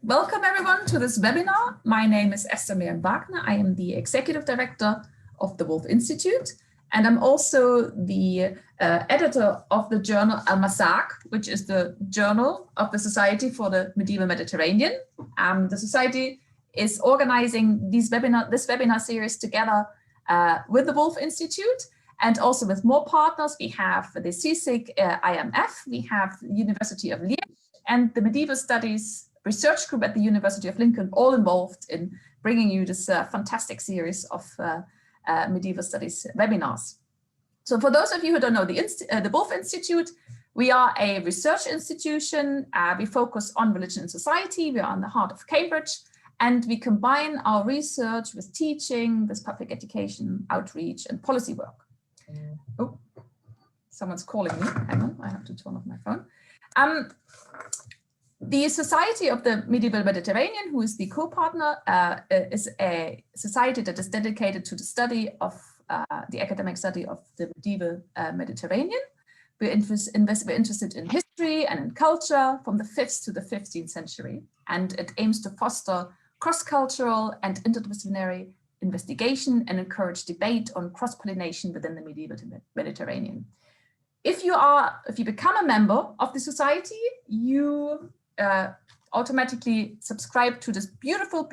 Welcome everyone to this webinar. My name is SMM Wagner. I am the Executive Director of the Woolf Institute, and I'm also the editor of the journal Al-Masak, which is the journal of the Society for the Medieval Mediterranean. The Society is organizing this webinar series together with the Woolf Institute and also with more partners. We have the CSIC IMF, we have the University of Liege, and the Medieval Studies Research Group at the University of Lincoln, all involved in bringing you this fantastic series of medieval studies webinars. So for those of you who don't know the Woolf Institute, we are a research institution. We focus on religion and society. We are in the heart of Cambridge, and we combine our research with teaching, with public education, outreach, and policy work. Oh, someone's calling me. Hang on, I have to turn off my phone. The Society of the Medieval Mediterranean, who is the co-partner, is a society that is dedicated to the study of the academic study of the medieval Mediterranean. We're interested in history and in culture from the 5th to the 15th century, and it aims to foster cross-cultural and interdisciplinary investigation and encourage debate on cross-pollination within the medieval Mediterranean. If you become a member of the society, you automatically subscribe to this beautiful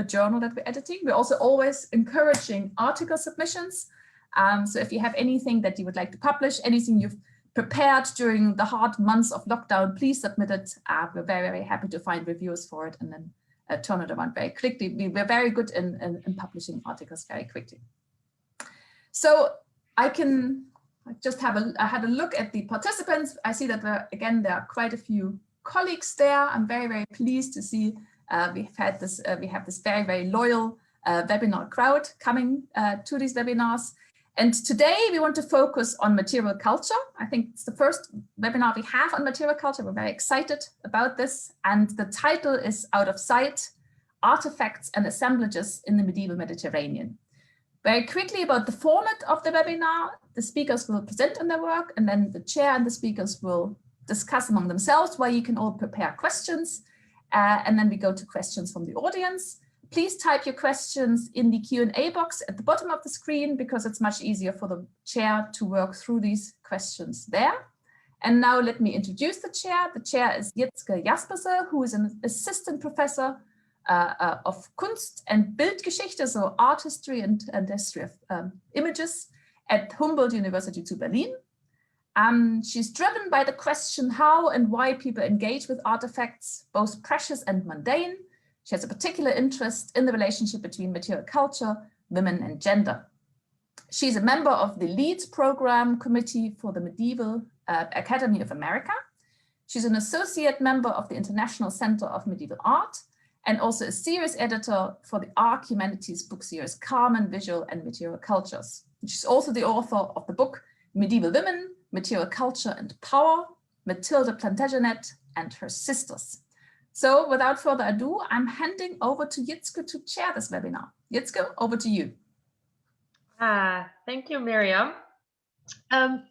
journal that we're editing. We're also always encouraging article submissions. So if you have anything that you would like to publish, anything you've prepared during the hard months of lockdown, please submit it. We're very happy to find reviewers for it and then turn it around very quickly. We're very good in publishing articles very quickly. So I had a look at the participants. I see that there are quite a few colleagues there. I'm very pleased to see we have this very loyal webinar crowd coming to these webinars. And today we want to focus on material culture. I think it's the first webinar we have on material culture. We're very excited about this. And the title is Out of Sight: Artifacts and Assemblages in the Medieval Mediterranean. Very quickly about the format of the webinar: the speakers will present on their work, and then the chair and the speakers will discuss among themselves, where you can all prepare questions. And then we go to questions from the audience. Please type your questions in the Q&A box at the bottom of the screen, because it's much easier for the chair to work through these questions there. And now let me introduce the chair. The chair is Liege Jasperse, who is an assistant professor of Kunst and Bildgeschichte, so art history and history of images at Humboldt University to Berlin. She's driven by the question how and why people engage with artifacts, both precious and mundane. She has a particular interest in the relationship between material culture, women, and gender. She's a member of the Liege Program Committee for the Medieval Academy of America. She's an associate member of the International Center of Medieval Art, and also a series editor for the Arc Humanities book series Carmen, Visual and Material Cultures. She's also the author of the book Medieval Women, Material Culture and Power, Mathilde Plantagenet and Her Sisters. So without further ado, I'm handing over to Jitske to chair this webinar. Jitske, over to you. Thank you, Miriam.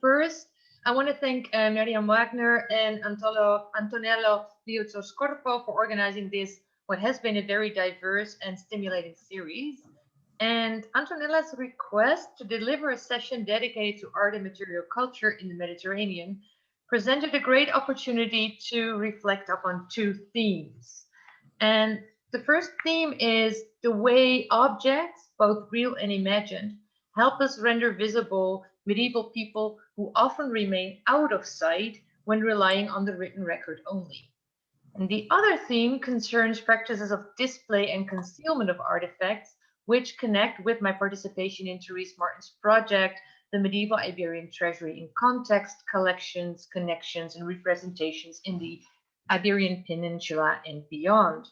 First, I want to thank Miriam Wagner and Antonello Liuzzo-Scorpo for organizing this, what has been a very diverse and stimulating series. And Antonella's request to deliver a session dedicated to art and material culture in the Mediterranean presented a great opportunity to reflect upon two themes. And the first theme is the way objects, both real and imagined, help us render visible medieval people who often remain out of sight when relying on the written record only. And the other theme concerns practices of display and concealment of artifacts, which connect with my participation in Therese Martin's project, The Medieval Iberian Treasury in Context, Collections, Connections, and Representations in the Iberian Peninsula and Beyond.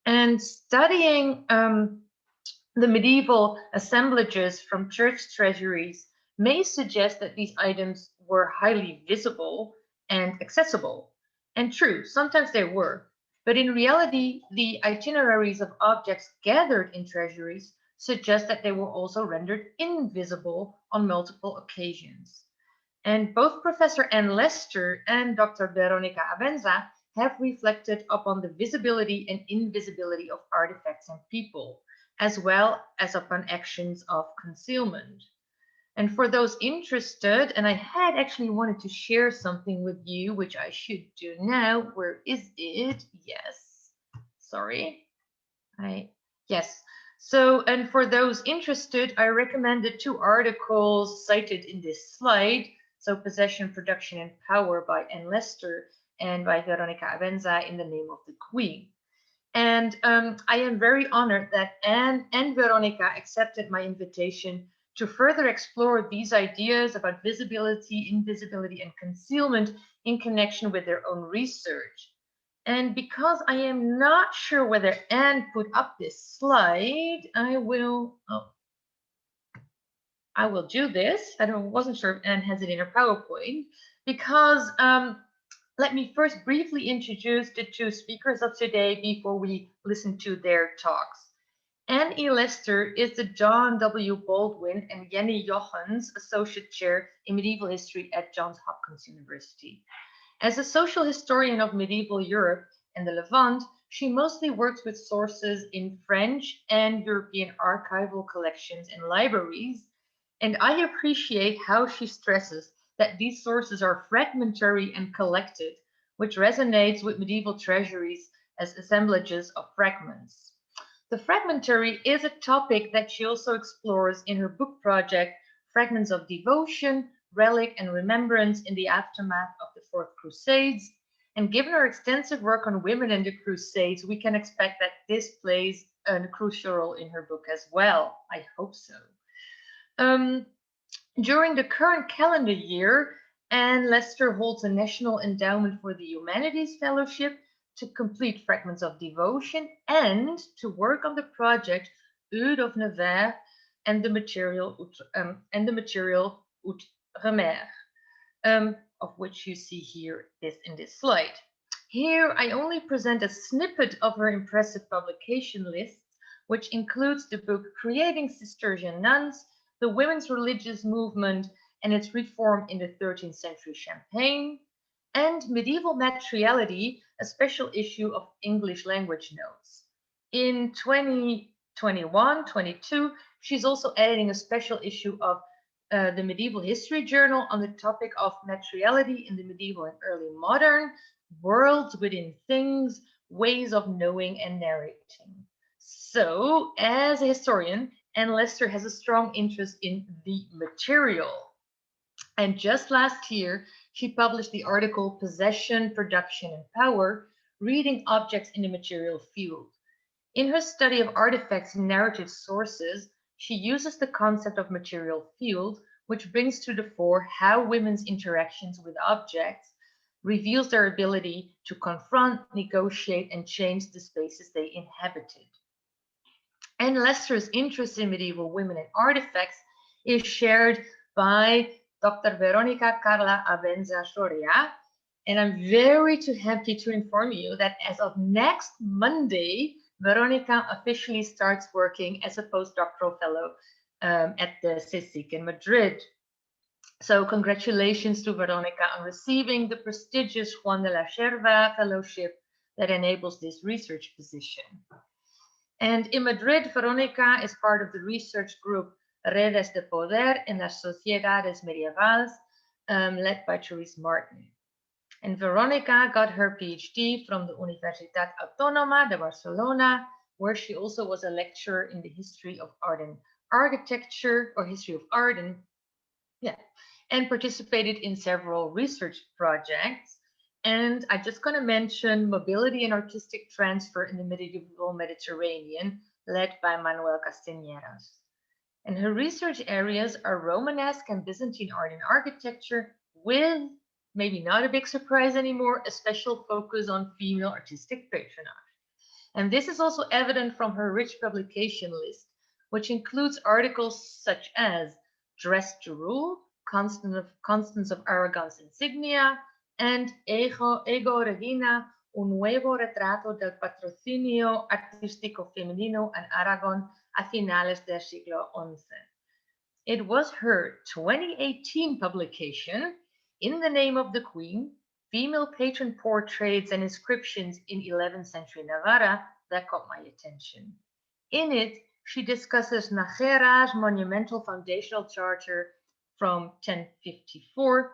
And studying the medieval assemblages from church treasuries may suggest that these items were highly visible and accessible. And true, sometimes they were. But in reality, the itineraries of objects gathered in treasuries suggest that they were also rendered invisible on multiple occasions. And both Professor Anne Lester and Dr. Veronica Abenza have reflected upon the visibility and invisibility of artifacts and people, as well as upon actions of concealment. And for those interested, and I had actually wanted to share something with you, which I should do now. Where is it? Yes. Sorry. Yes. So, and for those interested, I recommended 2 articles cited in this slide. So, Possession, Production, and Power by Anne Lester and by Veronica Avenza, In the Name of the Queen. And I am very honored that Anne and Veronica accepted my invitation to further explore these ideas about visibility, invisibility, and concealment in connection with their own research. And because I am not sure whether Anne put up this slide, I will do this. I wasn't sure if Anne has it in her PowerPoint, because let me first briefly introduce the 2 speakers of today before we listen to their talks. Anne E. Lester is the John W. Baldwin and Jenny Jochens Associate Chair in Medieval History at Johns Hopkins University. As a social historian of medieval Europe and the Levant, she mostly works with sources in French and European archival collections and libraries, and I appreciate how she stresses that these sources are fragmentary and collected, which resonates with medieval treasuries as assemblages of fragments. The fragmentary is a topic that she also explores in her book project, Fragments of Devotion, Relic and Remembrance in the Aftermath of the Fourth Crusades. And given her extensive work on women and the Crusades, we can expect that this plays a crucial role in her book as well. I hope so. During the current calendar year, Anne Lester holds a National Endowment for the Humanities Fellowship to complete Fragments of Devotion and to work on the project Ode of Nevers and the material Outremer, of which you see here in this slide. Here, I only present a snippet of her impressive publication list, which includes the book Creating Cistercian Nuns, the Women's Religious Movement and its Reform in the 13th Century Champagne, and Medieval Materiality, a special issue of English language notes. In 2021-22, she's also editing a special issue of the Medieval History Journal on the topic of materiality in the medieval and early modern, worlds within things, ways of knowing and narrating. So, as a historian, Anne Lester has a strong interest in the material. And just last year, she published the article Possession, Production, and Power, Reading Objects in the Material Field. In her study of artifacts and narrative sources, she uses the concept of material field, which brings to the fore how women's interactions with objects reveals their ability to confront, negotiate, and change the spaces they inhabited. Anne Lester's interest in medieval women and artifacts is shared by Dr. Veronica Carla Avenza Soria, and I'm very happy to inform you that as of next Monday, Veronica officially starts working as a postdoctoral fellow at the CSIC in Madrid. So congratulations to Veronica on receiving the prestigious Juan de la Cierva Fellowship that enables this research position. And in Madrid, Veronica is part of the research group Redes de Poder en las Sociedades Medievales, led by Therese Martin. And Veronica got her PhD from the Universitat Autónoma de Barcelona, where she also was a lecturer in the history of art and architecture, or history of art, and participated in several research projects. And I'm just going to mention mobility and artistic transfer in the medieval Mediterranean, led by Manuel Castañeras. And her research areas are Romanesque and Byzantine art and architecture, with, maybe not a big surprise anymore, a special focus on female artistic patronage. And this is also evident from her rich publication list, which includes articles such as Dressed to Rule, Constance of Aragon's Insignia, and Ego Regina, un nuevo retrato del patrocinio artístico femenino en Aragón a finales del siglo XI. It was her 2018 publication, In the Name of the Queen, female patron portraits and inscriptions in 11th century Navarra that caught my attention. In it, she discusses Najera's monumental foundational charter from 1054,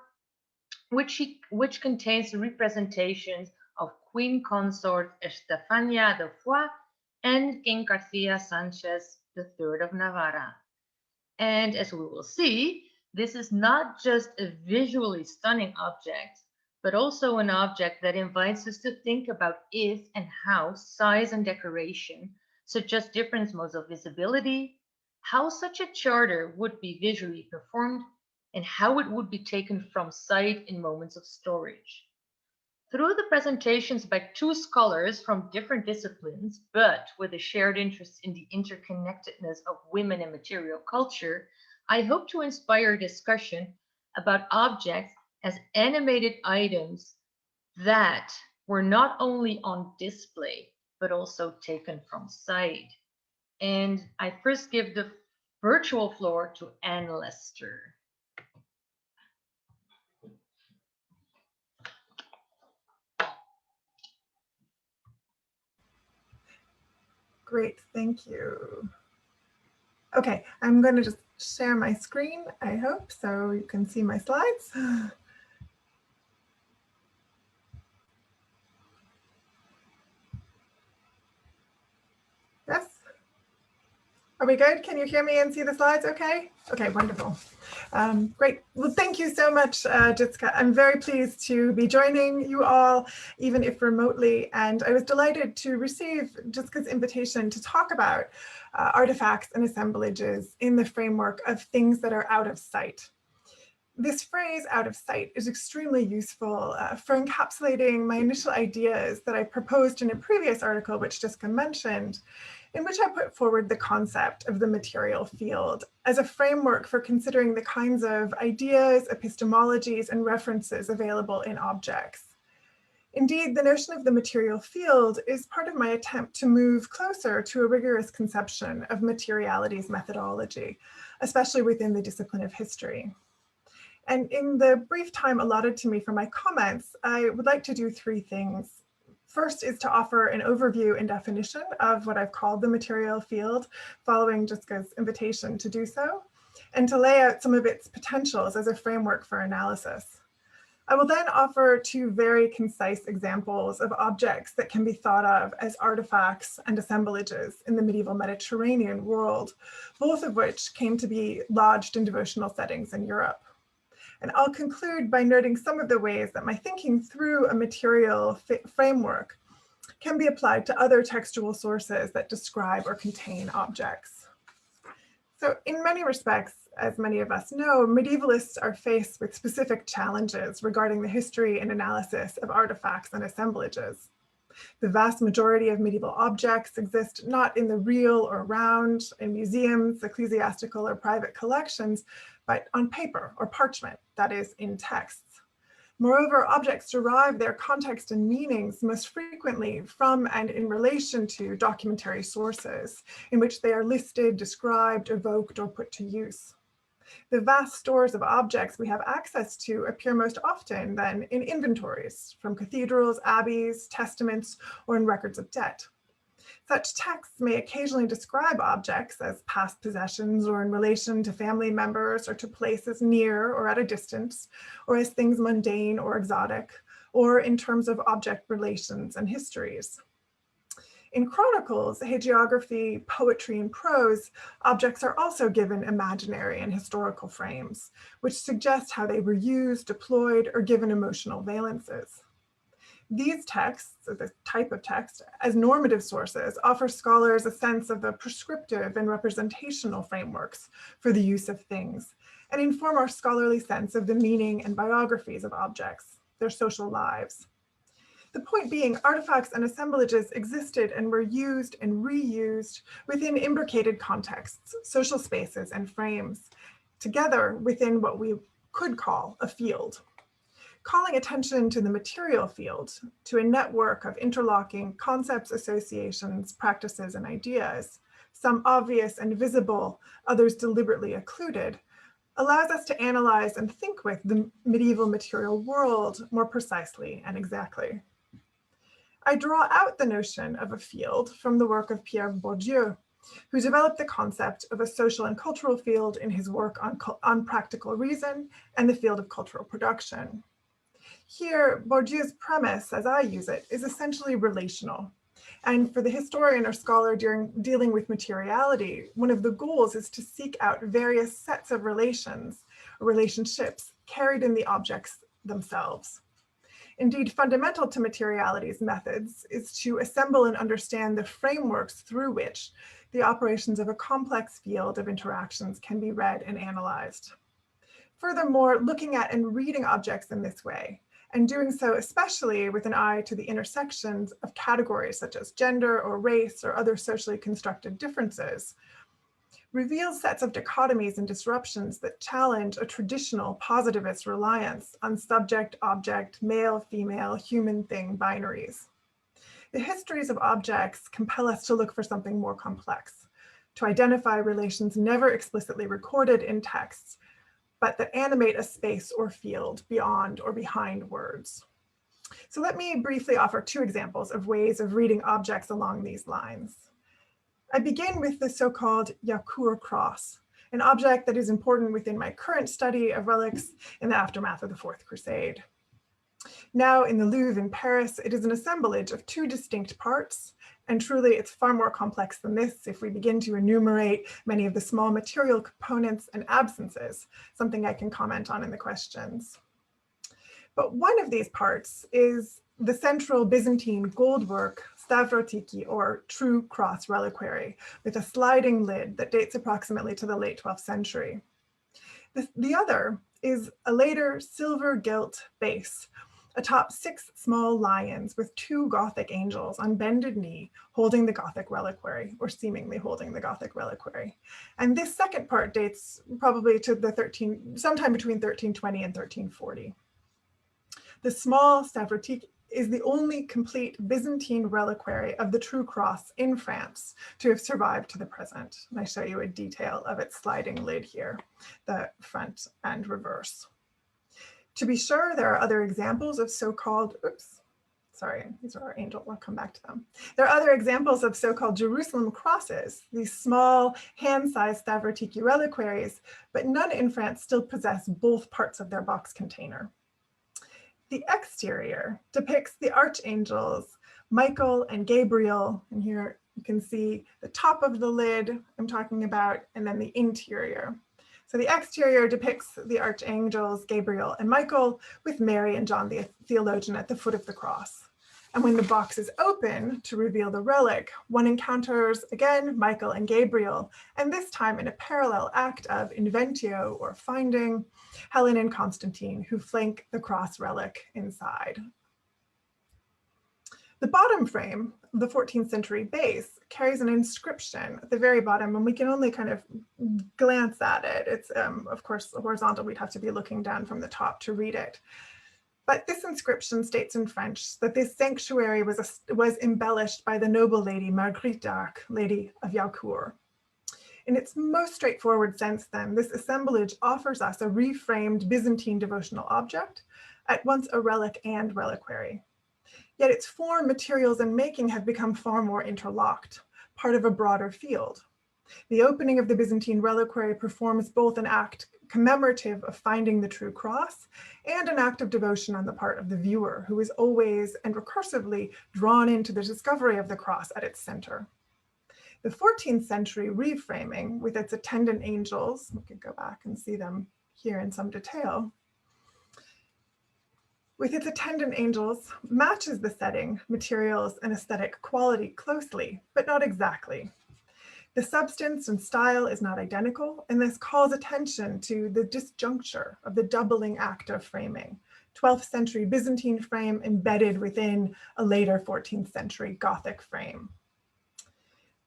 which contains representations of Queen Consort Estefania de Foix and King Garcia Sanchez III of Navarra. And as we will see, this is not just a visually stunning object, but also an object that invites us to think about if and how size and decoration suggest different modes of visibility, how such a charter would be visually performed, and how it would be taken from sight in moments of storage. Through the presentations by two scholars from different disciplines, but with a shared interest in the interconnectedness of women and material culture, I hope to inspire discussion about objects as animated items that were not only on display, but also taken from sight. And I first give the virtual floor to Anne Lester. Great, thank you. Okay, I'm going to just share my screen, I hope, so you can see my slides. Yes? Are we good? Can you hear me and see the slides okay? Okay, wonderful. Great. Well, thank you so much, Jitska. I'm very pleased to be joining you all, even if remotely. And I was delighted to receive Jitska's invitation to talk about artifacts and assemblages in the framework of things that are out of sight. This phrase, out of sight, is extremely useful for encapsulating my initial ideas that I proposed in a previous article, which Jitska mentioned, in which I put forward the concept of the material field as a framework for considering the kinds of ideas, epistemologies, and references available in objects. Indeed, the notion of the material field is part of my attempt to move closer to a rigorous conception of materiality's methodology, especially within the discipline of history. And in the brief time allotted to me for my comments, I would like to do three things. First is to offer an overview and definition of what I've called the material field, following Jitska's invitation to do so, and to lay out some of its potentials as a framework for analysis. I will then offer two very concise examples of objects that can be thought of as artifacts and assemblages in the medieval Mediterranean world, both of which came to be lodged in devotional settings in Europe. And I'll conclude by noting some of the ways that my thinking through a material framework can be applied to other textual sources that describe or contain objects. So in many respects, as many of us know, medievalists are faced with specific challenges regarding the history and analysis of artifacts and assemblages. The vast majority of medieval objects exist not in the real or round, in museums, ecclesiastical or private collections, but on paper or parchment, that is, in texts. Moreover, objects derive their context and meanings most frequently from and in relation to documentary sources in which they are listed, described, evoked, or put to use. The vast stores of objects we have access to appear most often then in inventories from cathedrals, abbeys, testaments, or in records of debt. Such texts may occasionally describe objects as past possessions or in relation to family members or to places near or at a distance, or as things mundane or exotic, or in terms of object relations and histories. In chronicles, hagiography, poetry, and prose, objects are also given imaginary and historical frames, which suggest how they were used, deployed, or given emotional valences. These texts, or this type of text, as normative sources, offer scholars a sense of the prescriptive and representational frameworks for the use of things, and inform our scholarly sense of the meaning and biographies of objects, their social lives. The point being, artifacts and assemblages existed and were used and reused within imbricated contexts, social spaces, and frames, together within what we could call a field. Calling attention to the material field, to a network of interlocking concepts, associations, practices, and ideas, some obvious and visible, others deliberately occluded, allows us to analyze and think with the medieval material world more precisely and exactly. I draw out the notion of a field from the work of Pierre Bourdieu, who developed the concept of a social and cultural field in his work on practical reason and the field of cultural production. Here, Bourdieu's premise, as I use it, is essentially relational. And for the historian or scholar dealing with materiality, one of the goals is to seek out various sets of relations or relationships carried in the objects themselves. Indeed, fundamental to materiality's methods is to assemble and understand the frameworks through which the operations of a complex field of interactions can be read and analyzed. Furthermore, looking at and reading objects in this way, and doing so especially with an eye to the intersections of categories such as gender or race or other socially constructed differences, reveals sets of dichotomies and disruptions that challenge a traditional positivist reliance on subject, object, male, female, human thing binaries. The histories of objects compel us to look for something more complex, to identify relations never explicitly recorded in texts, but that animate a space or field beyond or behind words. So let me briefly offer two examples of ways of reading objects along these lines. I begin with the so-called Yacour cross, an object that is important within my current study of relics in the aftermath of the Fourth Crusade. Now in the Louvre in Paris, it is an assemblage of two distinct parts, and truly it's far more complex than this if we begin to enumerate many of the small material components and absences, something I can comment on in the questions. But one of these parts is the central Byzantine gold work Stavrotiki, or true cross reliquary, with a sliding lid that dates approximately to the late 12th century. The other is a later silver gilt base atop 6 small lions with 2 Gothic angels on bended knee holding the Gothic reliquary, or seemingly holding the Gothic reliquary. And this second part dates probably to the sometime between 1320 and 1340. The small Stavrotiki is the only complete Byzantine reliquary of the true cross in France to have survived to the present. And I show you a detail of its sliding lid here, the front and reverse. To be sure, there are other examples of so-called, these are our angels, I'll come back to them. There are other examples of so-called Jerusalem crosses, these small hand-sized Stavrotiki reliquaries, but none in France still possess both parts of their box container. The exterior depicts the archangels, Michael and Gabriel, and here you can see the top of the lid I'm talking about, and then the interior. So the exterior depicts the archangels, Gabriel and Michael, with Mary and John the theologian at the foot of the cross. And when the box is open to reveal the relic, one encounters again Michael and Gabriel, and this time in a parallel act of inventio, or finding, Helen and Constantine, who flank the cross relic inside. The bottom frame of the 14th century base carries an inscription at the very bottom, and we can only kind of glance at it. It's, of course, horizontal. We'd have to be looking down from the top to read it. But this inscription states in French that this sanctuary was embellished by the noble lady Marguerite d'Arc, Lady of Yacour. In its most straightforward sense, then, this assemblage offers us a reframed Byzantine devotional object, at once a relic and reliquary. Yet its form, materials, and making have become far more interlocked, part of a broader field. The opening of the Byzantine reliquary performs both an act commemorative of finding the true cross and an act of devotion on the part of the viewer, who is always and recursively drawn into the discovery of the cross at its center. The 14th century reframing with its attendant angels, we could go back and see them here in some detail, with its attendant angels matches the setting, materials, and aesthetic quality closely, but not exactly. The substance and style is not identical, and this calls attention to the disjuncture of the doubling act of framing, 12th century Byzantine frame embedded within a later 14th century Gothic frame.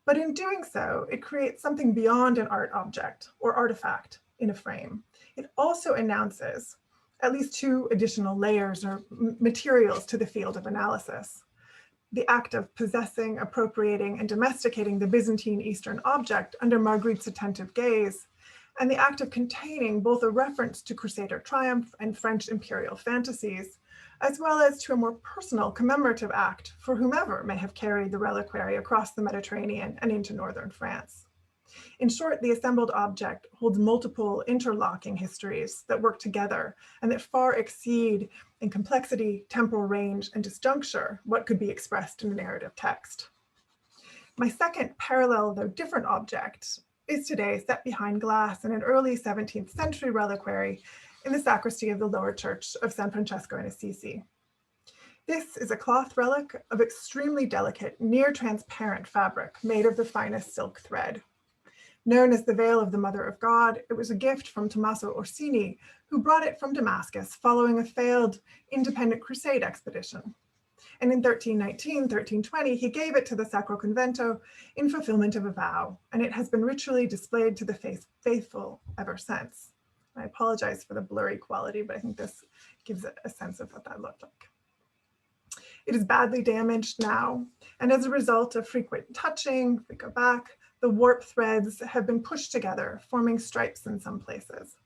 But in doing so, it creates something beyond an art object or artifact in a frame. It also announces at least 2 additional layers or materials to the field of analysis. The act of possessing, appropriating, and domesticating the Byzantine Eastern object under Marguerite's attentive gaze, and the act of containing both a reference to Crusader triumph and French imperial fantasies, as well as to a more personal commemorative act for whomever may have carried the reliquary across the Mediterranean and into northern France. In short, the assembled object holds multiple interlocking histories that work together and that far exceed in complexity, temporal range, and disjuncture what could be expressed in a narrative text. My second parallel, though different object, is today set behind glass in an early 17th century reliquary in the sacristy of the lower church of San Francesco in Assisi. This is a cloth relic of extremely delicate, near transparent fabric made of the finest silk thread. Known as the Veil of the Mother of God, it was a gift from Tommaso Orsini, who brought it from Damascus following a failed independent crusade expedition. And in 1319, 1320, he gave it to the Sacro Convento in fulfillment of a vow, and it has been ritually displayed to the faithful ever since. I apologize for the blurry quality, but I think this gives a sense of what that looked like. It is badly damaged now, and as a result of frequent touching, if we go back, the warp threads have been pushed together, forming stripes in some places.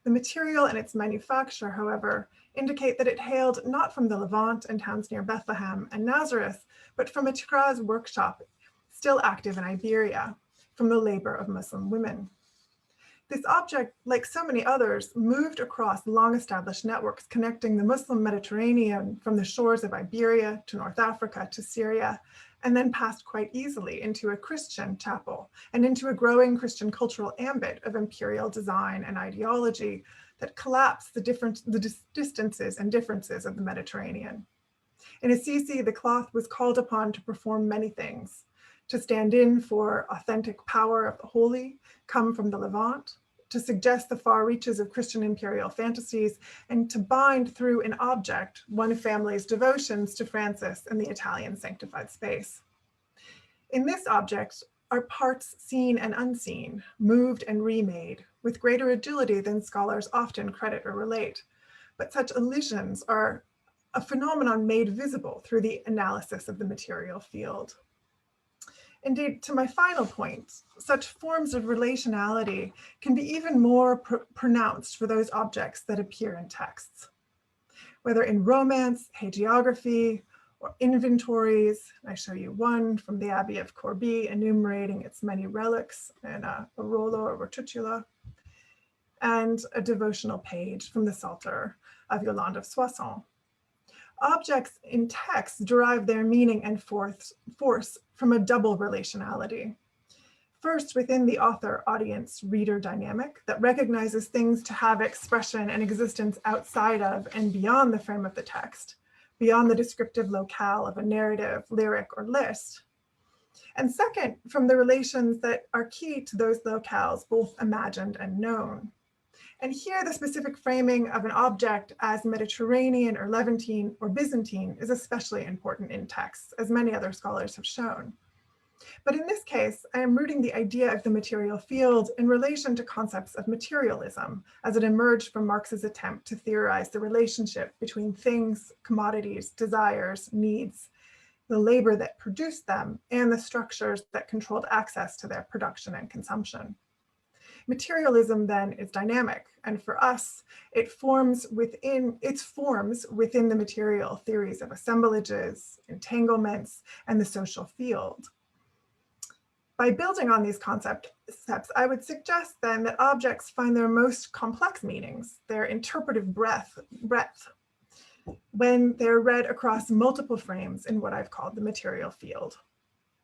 The material and its manufacture, however, indicate that it hailed not from the Levant and towns near Bethlehem and Nazareth, but from a Tikraz workshop still active in Iberia, from the labor of Muslim women. This object, like so many others, moved across long-established networks connecting the Muslim Mediterranean from the shores of Iberia to North Africa to Syria, and then passed quite easily into a Christian chapel and into a growing Christian cultural ambit of imperial design and ideology that collapsed the distances and differences of the Mediterranean. In Assisi, the cloth was called upon to perform many things: to stand in for authentic power of the holy, come from the Levant, to suggest the far reaches of Christian imperial fantasies, and to bind through an object one family's devotions to Francis and the Italian sanctified space. In this object are parts seen and unseen, moved and remade, with greater agility than scholars often credit or relate. But such elisions are a phenomenon made visible through the analysis of the material field. Indeed, to my final point, such forms of relationality can be even more pronounced for those objects that appear in texts. Whether in romance, hagiography, or inventories, I show you one from the Abbey of Corbie enumerating its many relics in a Rollo or Rotutula, and a devotional page from the Psalter of Yolande of Soissons. Objects in text derive their meaning and force from a double relationality. First, within the author-audience-reader dynamic that recognizes things to have expression and existence outside of and beyond the frame of the text, beyond the descriptive locale of a narrative, lyric, or list. And second, from the relations that are key to those locales, both imagined and known. And here, the specific framing of an object as Mediterranean or Levantine or Byzantine is especially important in texts, as many other scholars have shown. But in this case, I am rooting the idea of the material field in relation to concepts of materialism, as it emerged from Marx's attempt to theorize the relationship between things, commodities, desires, needs, the labor that produced them, and the structures that controlled access to their production and consumption. Materialism then is dynamic, and for us, its forms within the material theories of assemblages, entanglements, and the social field. By building on these concepts, I would suggest then that objects find their most complex meanings, their interpretive breadth, when they're read across multiple frames in what I've called the material field.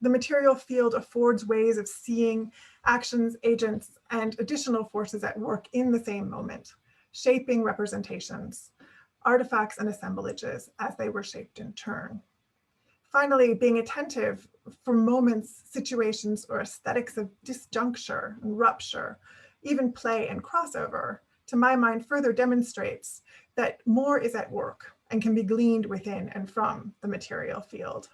The material field affords ways of seeing actions, agents, and additional forces at work in the same moment, shaping representations, artifacts, and assemblages as they were shaped in turn. Finally, being attentive for moments, situations, or aesthetics of disjuncture and rupture, even play and crossover, to my mind further demonstrates that more is at work and can be gleaned within and from the material field.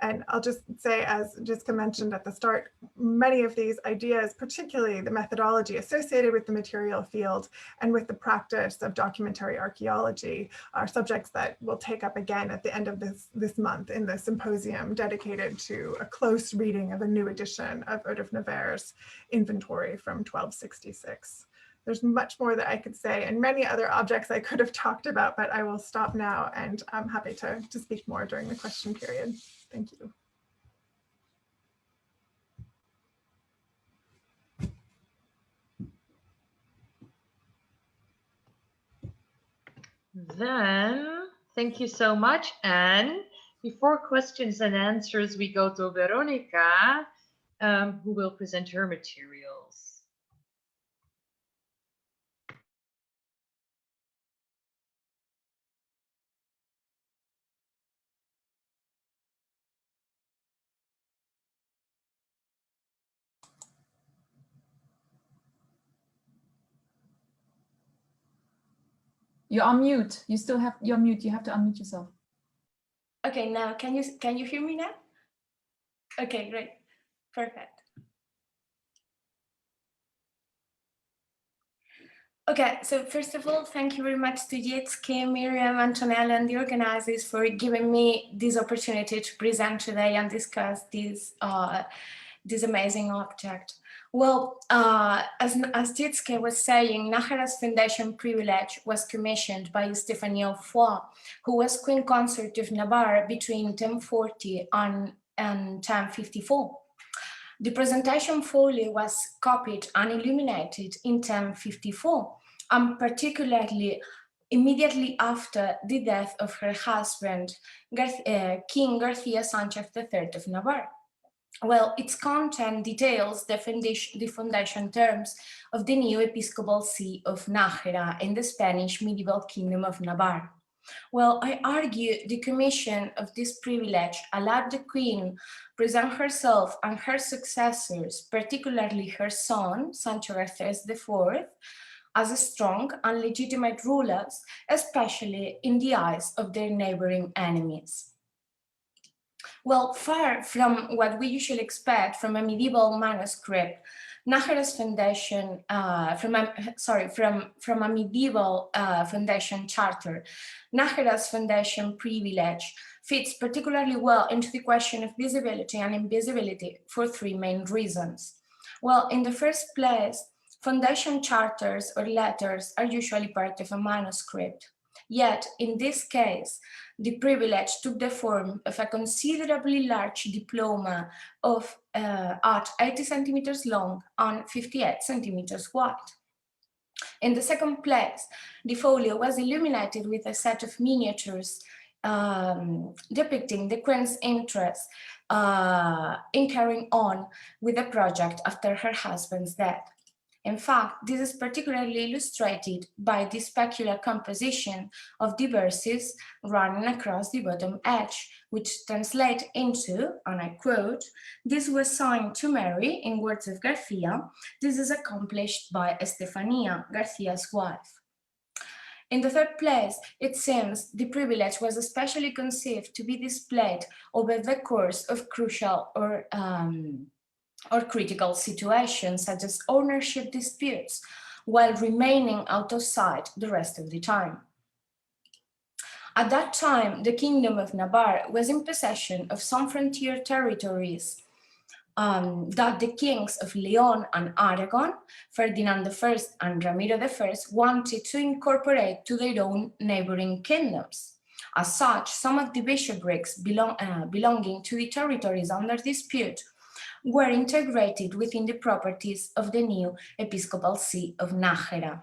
And I'll just say, as Jessica mentioned at the start, many of these ideas, particularly the methodology associated with the material field and with the practice of documentary archaeology, are subjects that we'll take up again at the end of this month in the symposium dedicated to a close reading of a new edition of Eau de Nevers' inventory from 1266. There's much more that I could say and many other objects I could have talked about, but I will stop now and I'm happy to speak more during the question period. Thank you. Then, thank you so much, Anne. Before questions and answers, we go to Veronica, who will present her materials. You're on mute. You still have, you're mute. You have to unmute yourself. Okay, now can you hear me now? Okay, great. Perfect. Okay, so first of all, thank you very much to Jitske, Miriam, Antonella, and the organizers for giving me this opportunity to present today and discuss this amazing object. Well, as Jitske was saying, Nájera's foundation privilege was commissioned by Stéphanie Foix, who was Queen Consort of Navarre between 1040 and 1054. The presentation folio was copied and illuminated in 1054, and particularly immediately after the death of her husband, King Garcia Sánchez III of Navarre. Well, its content details the foundation terms of the new episcopal see of Nájera in the Spanish medieval kingdom of Navarre. Well, I argue the commission of this privilege allowed the Queen present herself and her successors, particularly her son, Sancho Garcés IV, as strong and legitimate rulers, especially in the eyes of their neighboring enemies. Well, far from what we usually expect from a medieval manuscript, Nájera's foundation, from a medieval foundation charter, Nájera's foundation privilege fits particularly well into the question of visibility and invisibility for three main reasons. Well, in the first place, foundation charters or letters are usually part of a manuscript. Yet, in this case, the privilege took the form of a considerably large diploma of at 80 centimeters long and 58 centimeters wide. In the second place, the folio was illuminated with a set of miniatures depicting the Queen's interest in carrying on with the project after her husband's death. In fact, this is particularly illustrated by the specular composition of the verses running across the bottom edge, which translate into, and I quote, "This was signed to Mary," in words of Garcia. This is accomplished by Estefania, Garcia's wife. In the third place, it seems the privilege was especially conceived to be displayed over the course of crucial or critical situations, such as ownership disputes, while remaining out of sight the rest of the time. At that time, the Kingdom of Navarre was in possession of some frontier territories that the kings of Leon and Aragon, Ferdinand I and Ramiro I, wanted to incorporate to their own neighboring kingdoms. As such, some of the bishoprics belonging to the territories under dispute were integrated within the properties of the new episcopal see of Nájera.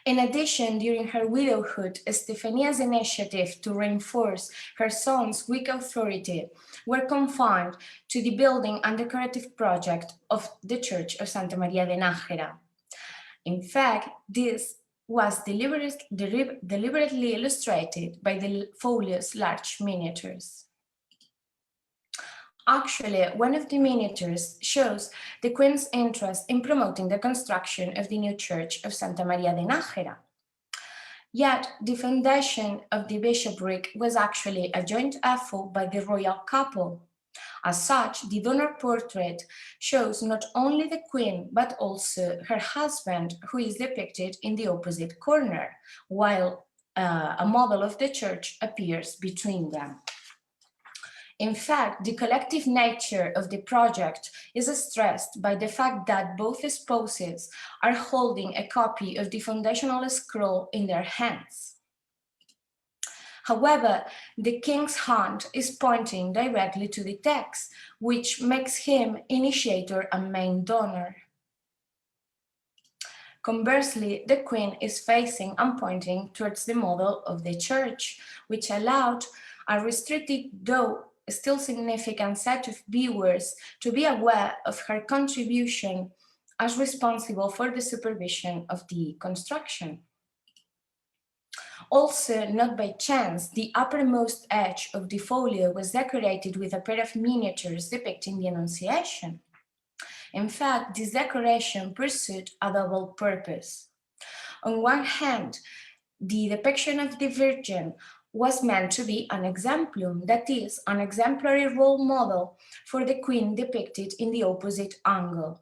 In addition, during her widowhood, Estefania's initiative to reinforce her son's weak authority were confined to the building and decorative project of the Church of Santa Maria de Nájera. In fact, this was deliberately illustrated by the folio's large miniatures. Actually, one of the miniatures shows the Queen's interest in promoting the construction of the new church of Santa Maria de Nájera. Yet the foundation of the bishopric was actually a joint effort by the royal couple. As such, the donor portrait shows not only the queen, but also her husband, who is depicted in the opposite corner, while a model of the church appears between them. In fact, the collective nature of the project is stressed by the fact that both spouses are holding a copy of the foundational scroll in their hands. However, the king's hand is pointing directly to the text, which makes him initiator and main donor. Conversely, the queen is facing and pointing towards the model of the church, which allowed a restricted, though still significant, set of viewers to be aware of her contribution as responsible for the supervision of the construction. Also, not by chance, the uppermost edge of the folio was decorated with a pair of miniatures depicting the Annunciation. In fact, this decoration pursued a double purpose. On one hand, the depiction of the Virgin was meant to be an exemplum, that is, an exemplary role model for the Queen depicted in the opposite angle.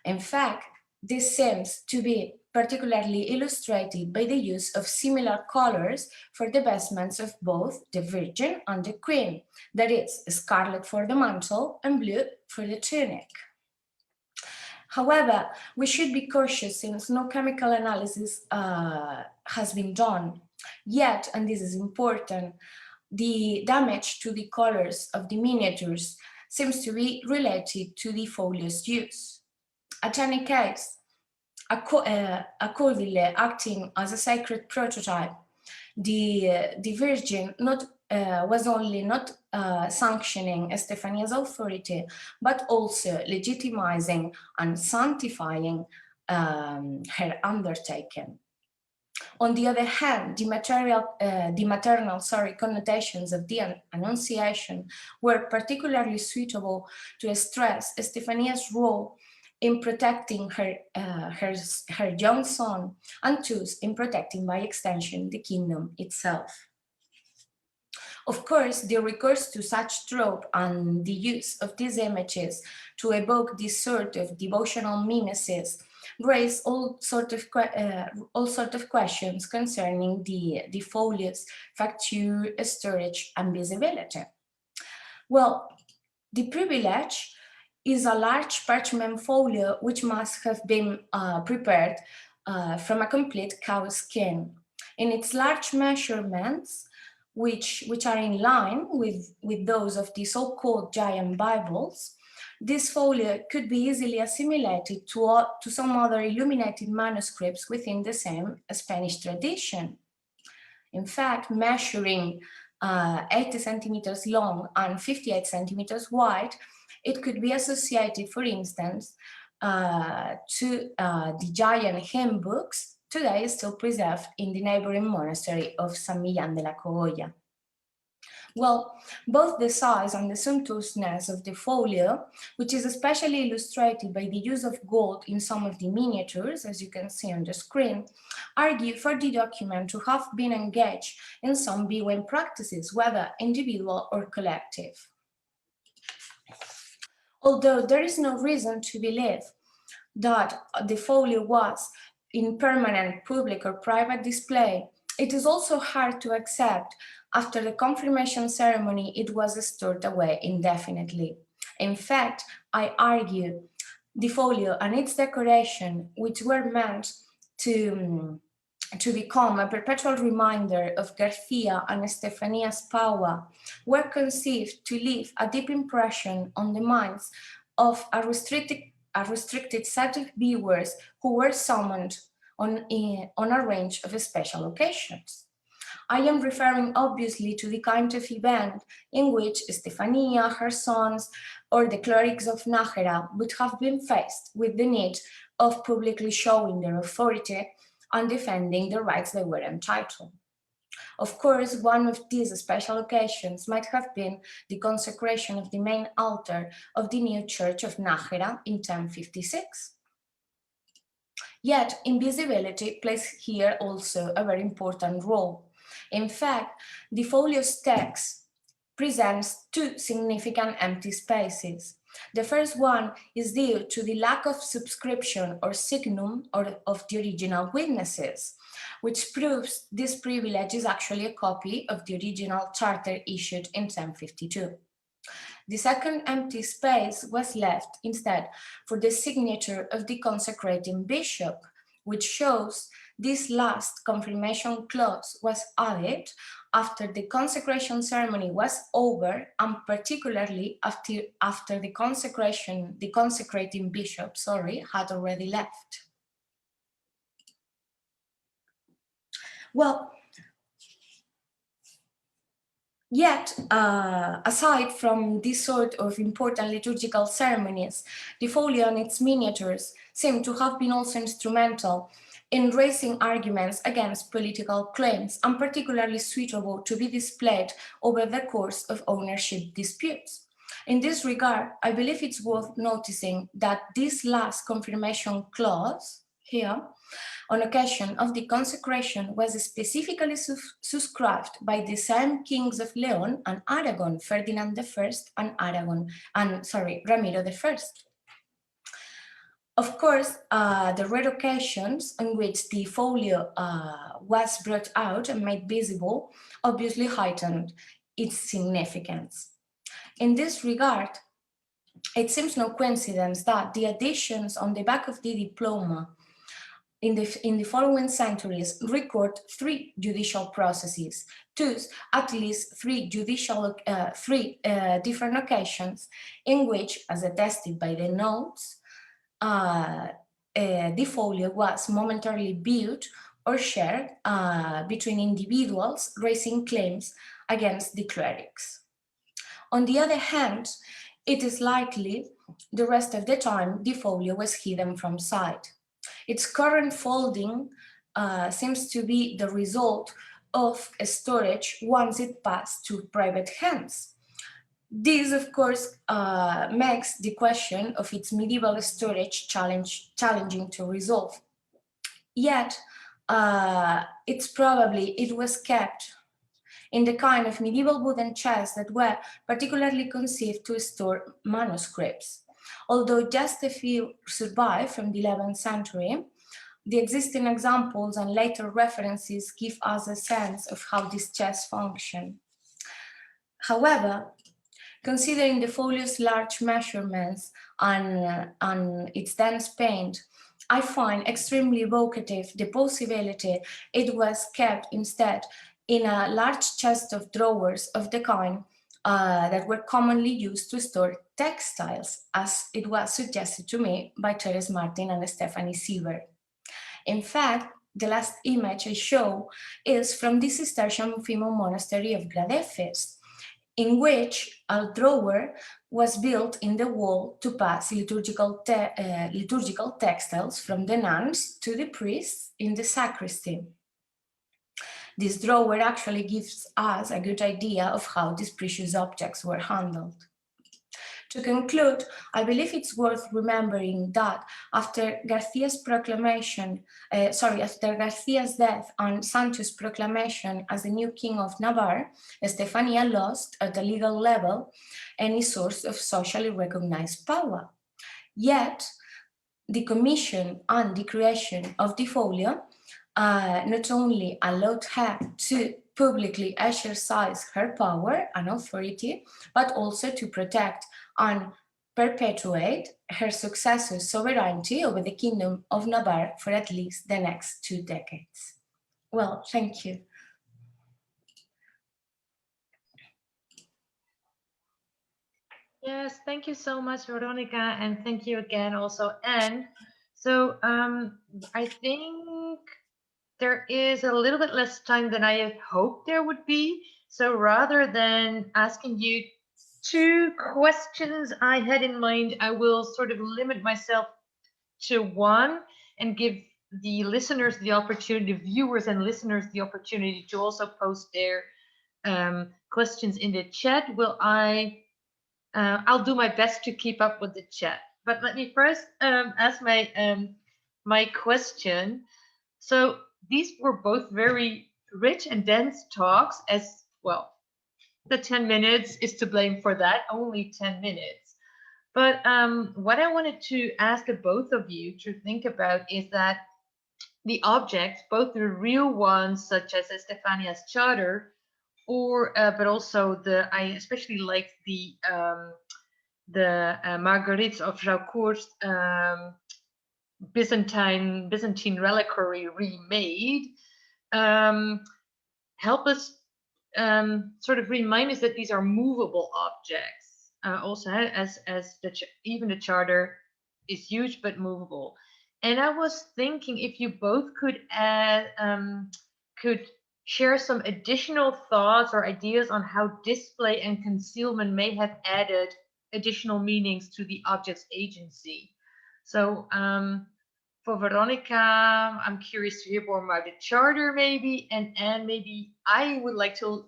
In fact, this seems to be particularly illustrated by the use of similar colors for the vestments of both the Virgin and the Queen, that is, scarlet for the mantle and blue for the tunic. However, we should be cautious since no chemical analysis has been done. Yet, and this is important, the damage to the colors of the miniatures seems to be related to the folio's use. At any case, a Codile acting as a sacred prototype, the Virgin was only not sanctioning Estefania's authority, but also legitimizing and sanctifying her undertaking. On the other hand, the maternal connotations of the Annunciation were particularly suitable to stress Estefania's role in protecting her young son, and thus in protecting by extension the kingdom itself. Of course, the recourse to such trope and the use of these images to evoke this sort of devotional mimesis raise all sort of questions concerning the folio's facture, storage, and visibility. Well, the privilege is a large parchment folio which must have been prepared from a complete cow skin. In its large measurements, which are in line with those of the so-called giant Bibles, this folio could be easily assimilated to some other illuminated manuscripts within the same Spanish tradition. In fact, measuring 80 centimeters long and 58 centimeters wide, it could be associated, for instance, to the giant hymn books today still preserved in the neighboring monastery of San Millán de la Cogolla. Well, both the size and the sumptuousness of the folio, which is especially illustrated by the use of gold in some of the miniatures, as you can see on the screen, argue for the document to have been engaged in some viewing practices, whether individual or collective. Although there is no reason to believe that the folio was in permanent public or private display, it is also hard to accept after the confirmation ceremony it was stored away indefinitely. In fact, I argue the folio and its decoration, which were meant to become a perpetual reminder of Garcia and Estefania's power, were conceived to leave a deep impression on the minds of a restricted set of viewers who were summoned on a range of special occasions. I am referring obviously to the kind of event in which Estefania, her sons, or the clerics of Nájera would have been faced with the need of publicly showing their authority and defending the rights they were entitled. Of course, one of these special occasions might have been the consecration of the main altar of the new church of Nájera in 1056. Yet invisibility plays here also a very important role. In fact, the folio's text presents two significant empty spaces. The first one is due to the lack of subscription or signum of the original witnesses, which proves this privilege is actually a copy of the original charter issued in 1052. The second empty space was left instead for the signature of the consecrating bishop, which shows this last confirmation clause was added after the consecration ceremony was over, and particularly after the consecrating bishop, had already left. Well, yet, aside from this sort of important liturgical ceremonies, the folio and its miniatures seem to have been also instrumental in raising arguments against political claims, and particularly suitable to be displayed over the course of ownership disputes. In this regard, I believe it's worth noticing that this last confirmation clause here, on occasion of the consecration, was specifically subscribed by the same kings of Leon and Aragon, Ferdinand I and Ramiro I. Of course, the rare occasions on which the folio was brought out and made visible obviously heightened its significance. In this regard, it seems no coincidence that the additions on the back of the diploma in the following centuries record 3 judicial processes, thus at least 3 different occasions in which, as attested by the notes, the folio was momentarily viewed or shared between individuals raising claims against the clerics. On the other hand, it is likely the rest of the time the folio was hidden from sight. Its current folding seems to be the result of storage once it passed to private hands. This, of course, makes the question of its medieval storage challenging to resolve. Yet, it was kept in the kind of medieval wooden chests that were particularly conceived to store manuscripts. Although just a few survive from the 11th century, the existing examples and later references give us a sense of how these chests function. However, considering the folio's large measurements and its dense paint, I find extremely evocative the possibility it was kept instead in a large chest of drawers of the kind that were commonly used to store textiles, as it was suggested to me by Teres Martin and Stephanie Sieber. In fact, the last image I show is from the Cistercian female monastery of Gradefes, in which a drawer was built in the wall to pass liturgical textiles from the nuns to the priests in the sacristy. This drawer actually gives us a good idea of how these precious objects were handled. To conclude, I believe it's worth remembering that after Garcia's death and Sancho's proclamation as the new king of Navarre, Estefania lost at the legal level any source of socially recognized power. Yet, the commission and the creation of the folio not only allowed her to publicly exercise her power and authority, but also to protect and perpetuate her successor's sovereignty over the Kingdom of Navarre for at least the next 2 decades. Well, thank you. Yes, thank you so much, Veronica, and thank you again also, Anne. So I think there is a little bit less time than I had hoped there would be. So rather than asking you 2 questions I had in mind, I will sort of limit myself to 1 and give the listeners the opportunity, viewers and listeners, the opportunity to also post their questions in the chat. I'll do my best to keep up with the chat. But let me first ask my my question. So these were both very rich and dense talks, as well. The 10 minutes is to blame for that, only 10 minutes. But what I wanted to ask both of you to think about is that the objects, both the real ones, such as Estefania's charter, or but also I especially like the Marguerite of Jaucourt's Byzantine reliquary remade, help us sort of remind us that these are movable objects. Also, as even the charter is huge but movable. And I was thinking if you both could share some additional thoughts or ideas on how display and concealment may have added additional meanings to the object's agency. So for Veronica, I'm curious to hear more about the charter maybe, and maybe I would like to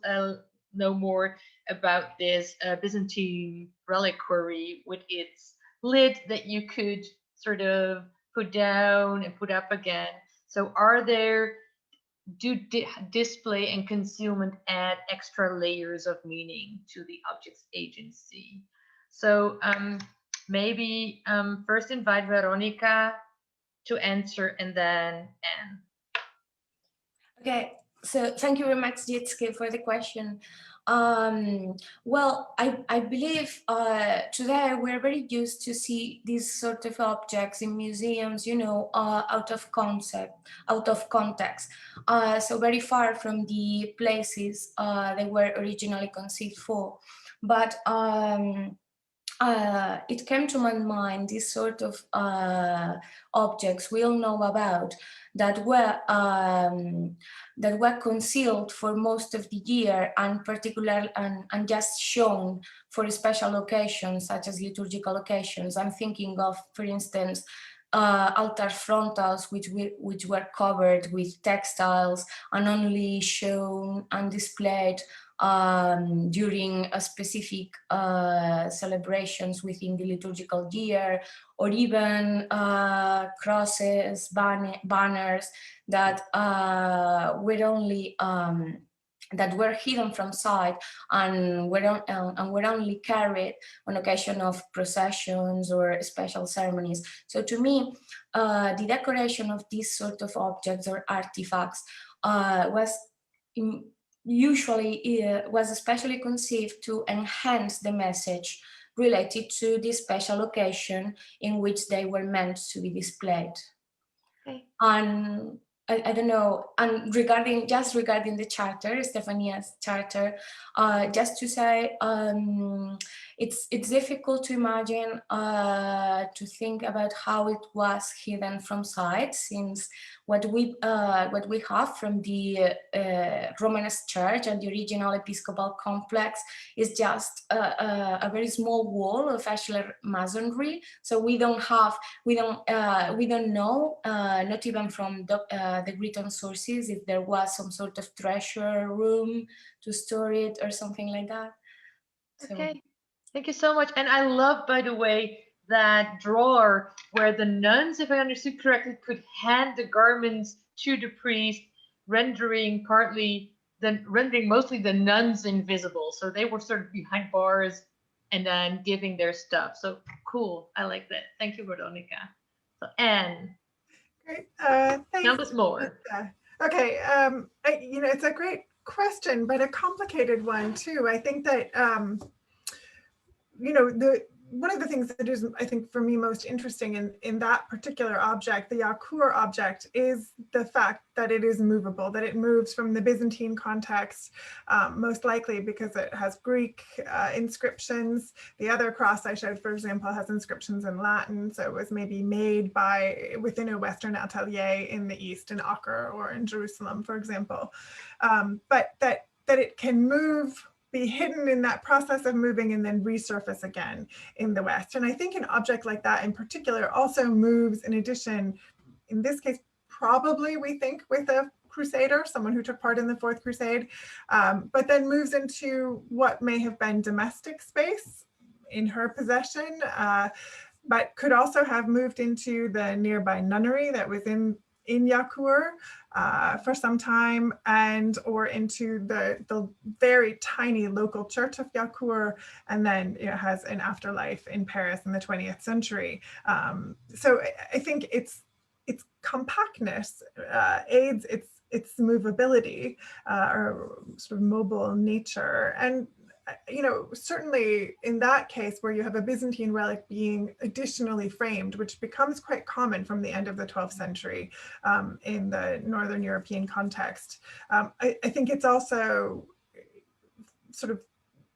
know more about this Byzantine reliquary with its lid that you could sort of put down and put up again. So do display and concealment add extra layers of meaning to the object's agency? So maybe first invite Veronica to answer, and then Anne. Okay, so thank you very much, Jitske, for the question. Well, I believe today we're very used to see these sort of objects in museums, you know, out of context. So very far from the places they were originally conceived for. But it came to my mind this sort of objects we all know about that were concealed for most of the year, and particularly and just shown for special occasions such as liturgical occasions. I'm thinking of, for instance, altar frontals which were covered with textiles and only shown and displayed during a specific celebrations within the liturgical year, or even crosses, banners that were only that were hidden from sight and were only carried on occasion of processions or special ceremonies. So to me, the decoration of these sort of objects or artifacts was especially conceived to enhance the message related to this special occasion in which they were meant to be displayed. Okay. And I don't know, and regarding the charter, Estefania's charter, just to say, it's difficult to imagine, to think about how it was hidden from sight, since what we have from the Romanesque Church and the original episcopal complex is just a very small wall of ashlar masonry. So we don't know, not even from the written sources, if there was some sort of treasure room to store it or something like that. So. Okay, thank you so much. And I love, by the way, that drawer where the nuns, if I understood correctly, could hand the garments to the priest, rendering mostly the nuns invisible. So they were sort of behind bars and then giving their stuff. So cool, I like that. Thank you, Veronica. So Anne. Great, thanks. Tell us more. Okay, it's a great question, but a complicated one too. I think that, one of the things that is, I think, for me most interesting in that particular object, the Jaucourt object, is the fact that it is movable, that it moves from the Byzantine context, most likely because it has Greek inscriptions. The other cross I showed, for example, has inscriptions in Latin, so it was maybe made within a Western atelier in the East, in Acre or in Jerusalem, for example. But that it can move, be hidden in that process of moving, and then resurface again in the West. And I think an object like that in particular also moves, in addition, in this case, probably we think with a crusader, someone who took part in the Fourth Crusade, but then moves into what may have been domestic space in her possession. but could also have moved into the nearby nunnery that was in Yakur for some time, and or into the very tiny local church of Yakur, and then has an afterlife in Paris in the 20th century. So I think its compactness aids its movability or sort of mobile nature. And certainly in that case where you have a Byzantine relic being additionally framed, which becomes quite common from the end of the 12th century in the Northern European context, I think it's also sort of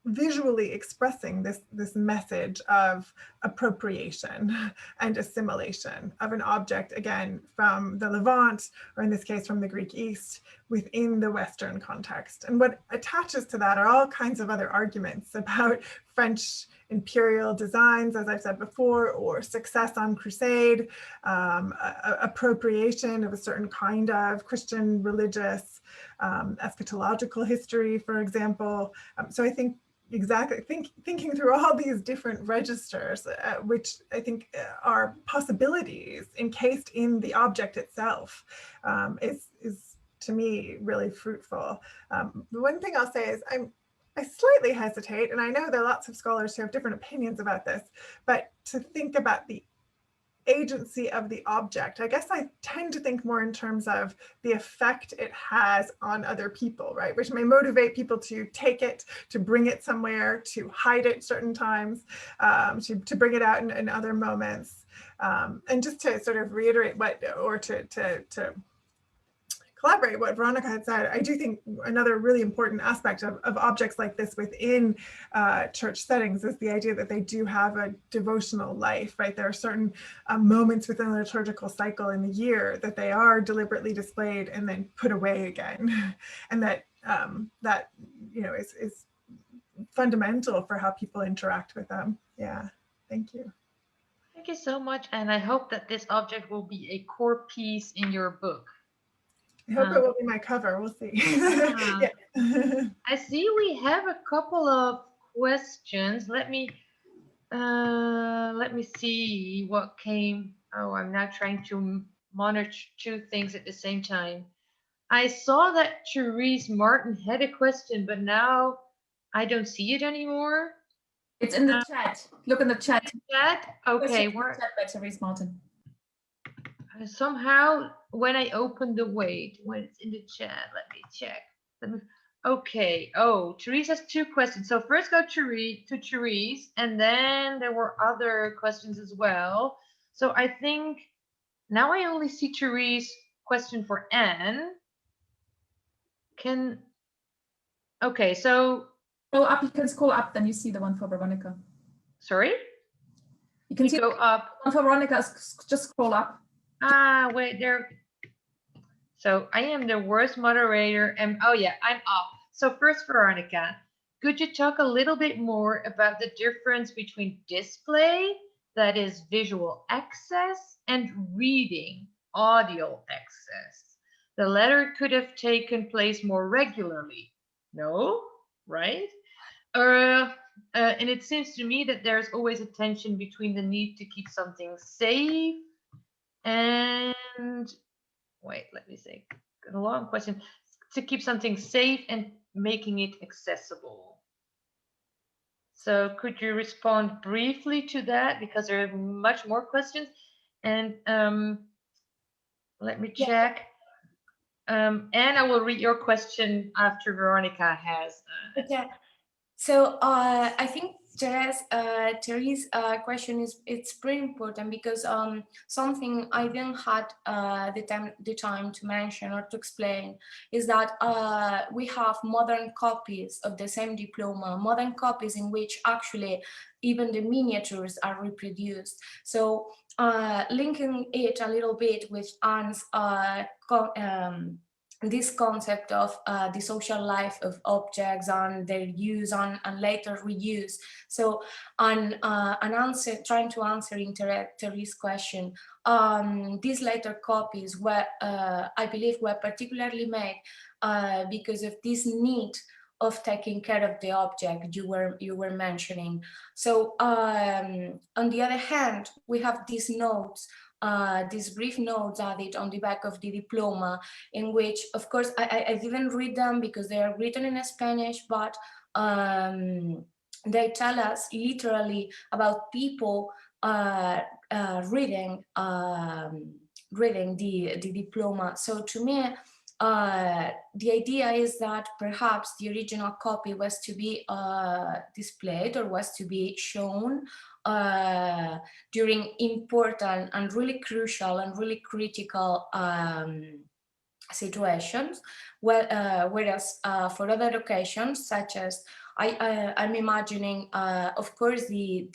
visually expressing this message of appropriation and assimilation of an object, again, from the Levant, or in this case from the Greek East, within the Western context. And what attaches to that are all kinds of other arguments about French imperial designs, as I've said before, or success on crusade, appropriation of a certain kind of Christian religious eschatological history, for example. So I think exactly thinking through all these different registers, which I think are possibilities encased in the object itself, is to me really fruitful. The one thing I'll say is I slightly hesitate, and I know there are lots of scholars who have different opinions about this, but to think about the agency of the object, I guess I tend to think more in terms of the effect it has on other people, right? Which may motivate people to take it, to bring it somewhere, to hide it certain times, to bring it out in other moments. And just to sort of reiterate to collaborate what Veronica had said, I do think another really important aspect of objects like this within church settings is the idea that they do have a devotional life, right? There are certain moments within the liturgical cycle in the year that they are deliberately displayed and then put away again. And that is fundamental for how people interact with them. Yeah, thank you. Thank you so much. And I hope that this object will be a core piece in your book. I hope it will be my cover. We'll see. Yeah. I see we have a couple of questions. Let me see what came. Oh, I'm now trying to monitor two things at the same time. I saw that Therese Martin had a question, but now I don't see it anymore. It's in the chat. Look in the chat. Chat? Okay. Where? Chat by Therese Martin. Somehow when I open the when it's in the chat, let me check. Okay. Oh, Therese has two questions. So first go to Therese, and then there were other questions as well. So I think now I only see Therese question for Anne. Okay, so go up, you can scroll up, then you see the one for Veronica. Sorry? You can see go up. One for Veronica, just scroll up. Wait, there. So I am the worst moderator, and oh yeah, I'm up. So first, Veronica, could you talk a little bit more about the difference between display, that is visual access, and reading, audio access? The latter could have taken place more regularly. No, right? And it seems to me that there's always a tension between the need to keep something safe and wait, let me say a long question, to keep something safe and making it accessible. So could you respond briefly to that, because there are much more questions? And let me check. And I will read your question after Veronica has. Okay. So I think Therese's question it's pretty important, because something I didn't had the time to mention or to explain is that we have modern copies of the same diploma, modern copies in which actually even the miniatures are reproduced. So linking it a little bit with Anne's this concept of the social life of objects and their use and later reuse. So trying to answer Therese's question, these later copies were, I believe, were particularly made because of this need of taking care of the object you were mentioning. So on the other hand, we have these notes, these brief notes added on the back of the diploma, in which, of course, I didn't read them because they are written in Spanish, but they tell us literally about people reading the diploma. So to me, the idea is that perhaps the original copy was to be displayed or was to be shown during important and really crucial and really critical situations, whereas for other occasions, such as I'm imagining, of course, the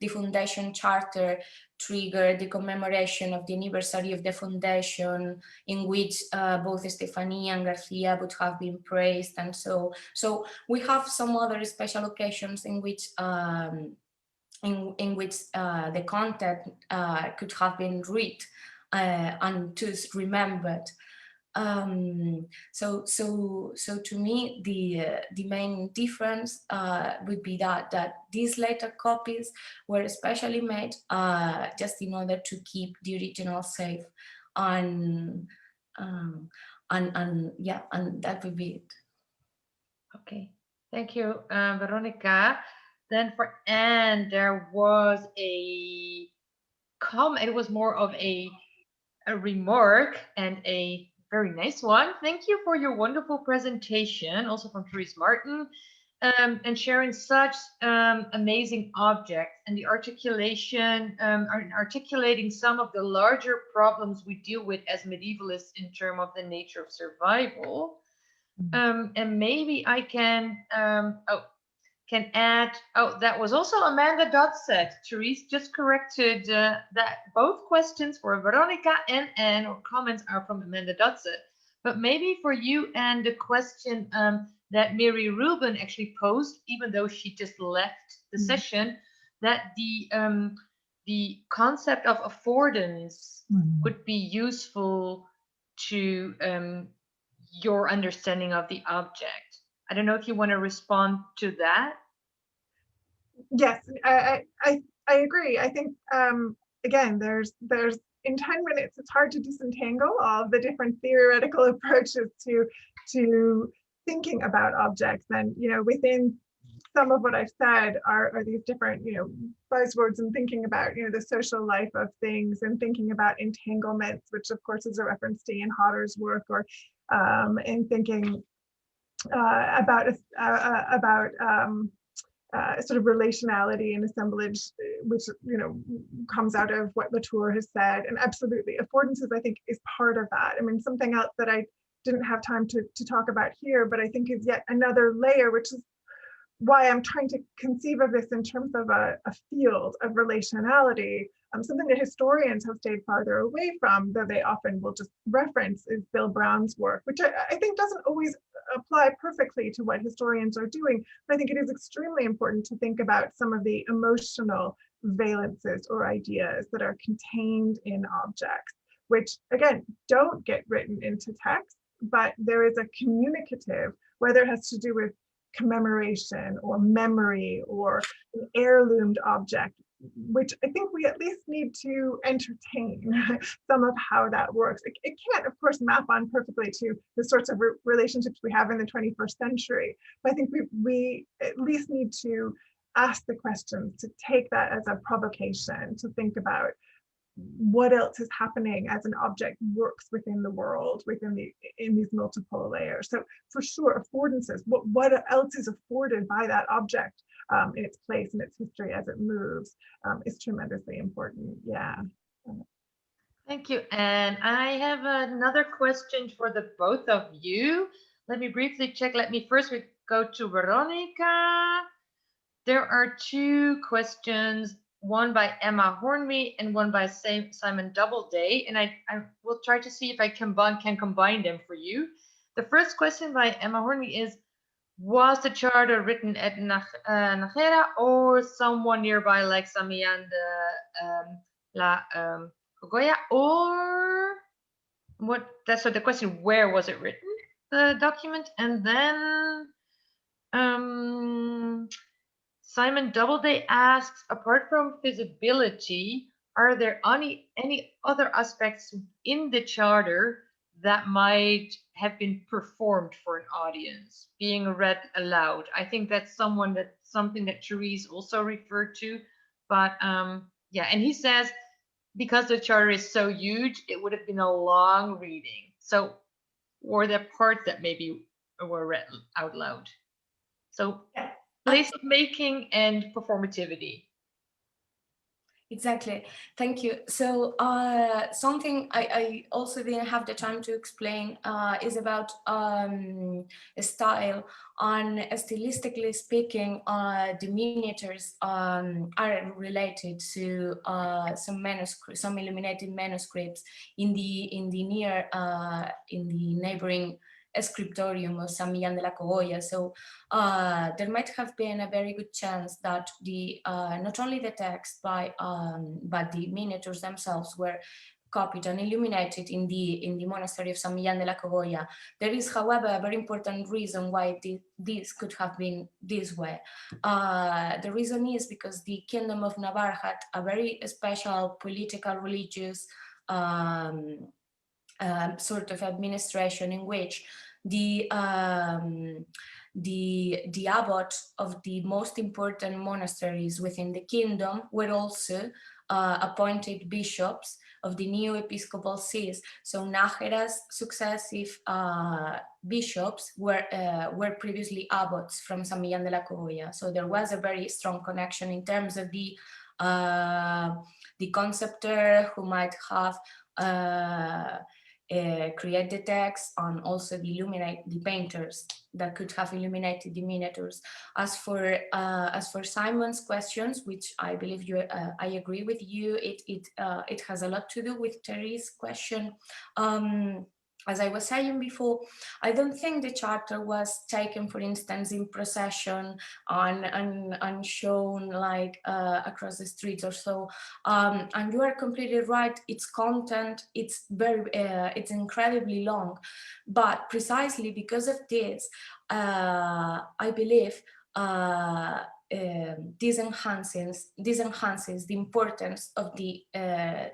foundation charter triggered the commemoration of the anniversary of the foundation, in which both Stefania and Garcia would have been praised, and so we have some other special occasions in which the content could have been read and just remembered. So to me, the main difference would be that these later copies were especially made just in order to keep the original safe, and yeah, and that would be it. Okay, thank you, Veronica. Then for Anne, there was a comment. It was more of a remark, and a very nice one. Thank you for your wonderful presentation, also from Therese Martin, and sharing such amazing objects, and the articulation, articulating some of the larger problems we deal with as medievalists in terms of the nature of survival. And maybe I can add, that was also Amanda Dodset. Therese just corrected that both questions for Veronica and Anne, or comments, are from Amanda Dodset. But maybe for you, and the question that Miri Rubin actually posed, even though she just left the session, that the concept of affordance would be useful to your understanding of the object. I don't know if you want to respond to that. Yes, I agree. I think again, there's in 10 minutes, it's hard to disentangle all of the different theoretical approaches to thinking about objects. And within some of what I've said are these different buzzwords, and thinking about the social life of things, and thinking about entanglements, which of course is a reference to Ian Hodder's work, or in thinking about sort of relationality and assemblage, which comes out of what Latour has said. And absolutely, affordances, I think, is part of that. I mean, something else that I didn't have time to talk about here, but I think is yet another layer, which is why I'm trying to conceive of this in terms of a field of relationality. Something that historians have stayed farther away from, though they often will just reference, is Bill Brown's work, which I think doesn't always apply perfectly to what historians are doing. But I think it is extremely important to think about some of the emotional valences or ideas that are contained in objects, which again, don't get written into text, but there is a communicative, whether it has to do with commemoration or memory or an heirloomed object, which I think we at least need to entertain some of how that works. It can't, of course, map on perfectly to the sorts of relationships we have in the 21st century, but I think we at least need to ask the questions, to take that as a provocation, to think about what else is happening as an object works within the world, in these multiple layers. So for sure, affordances, what else is afforded by that object in its place and its history as it moves, is tremendously important. Yeah. Thank you, Anne. I have another question for the both of you. Let me briefly check. Let me first go to Veronica. There are two questions, one by Emma Hornby and one by Simon Doubleday, and I will try to see if I can combine them for you. The first question by Emma Hornby is, was the charter written at Najera or someone nearby like Samian de La Cogolla, or what? That's what the question, where was it written? the document. And then Simon Doubleday asks, apart from feasibility, are there any other aspects in the charter that might have been performed for an audience, being read aloud? I think that's something that Therese also referred to. But yeah, and he says, because the charter is so huge, it would have been a long reading. So were there parts that maybe were read out loud? So place of making and performativity. Exactly. Thank you. So something I also didn't have the time to explain is about a style. On stylistically speaking, the miniatures are related to some manuscripts, some illuminated manuscripts in the neighboring scriptorium of San Millán de la Cogolla. So there might have been a very good chance that the not only the text but the miniatures themselves were copied and illuminated in the monastery of San Millán de la Cogolla. There is, however, a very important reason why this could have been this way. The reason is because the Kingdom of Navarre had a very special political, religious sort of administration in which the abbot of the most important monasteries within the kingdom were also appointed bishops of the new episcopal sees. So Nájera's successive bishops were previously abbots from San Millán de la Cogolla. So there was a very strong connection in terms of the conceptor who might have create the text, and also the painters that could have illuminated the miniatures. As for Simon's questions, which I believe I agree with you, it has a lot to do with Therese's question. As I was saying before, I don't think the charter was taken, for instance, in procession and shown like across the streets or so. And you are completely right. Its content, it's incredibly long, but precisely because of this, I believe this enhances the importance of the